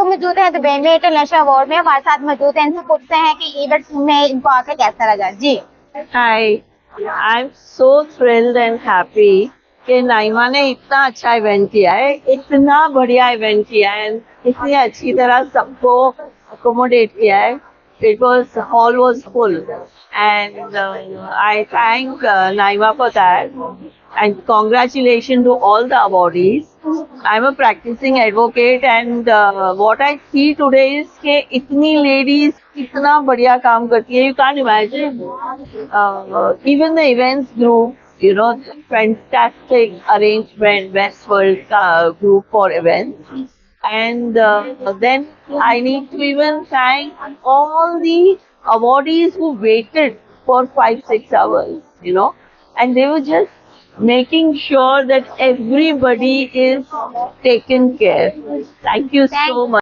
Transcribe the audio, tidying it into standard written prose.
वो मौजूद है दुबई में इंटरनेशनल अवार्ड में, हमारे साथ मौजूद है। इनसे पूछते हैं कि इवेंट में इनको आकर कैसा लगा। जी hi, I am so thrilled and happy कि नाइमा ने इतना अच्छा इवेंट किया है, इतना बढ़िया इवेंट किया है, इतनी अच्छी तरह सबको अकोमोडेट किया है. It was hall was full, and I thank Naima for that, and congratulations to all the awardees. I'm a practicing advocate, and what I see today is कि इतनी ladies इतना बढ़िया काम करती है. You can't imagine. Even the events group, you know, fantastic arrangement, Westworld group for events. And then I need to even thank all the awardees who waited for 5-6 hours, you know, and they were just making sure that everybody is taken care. Thank you so much.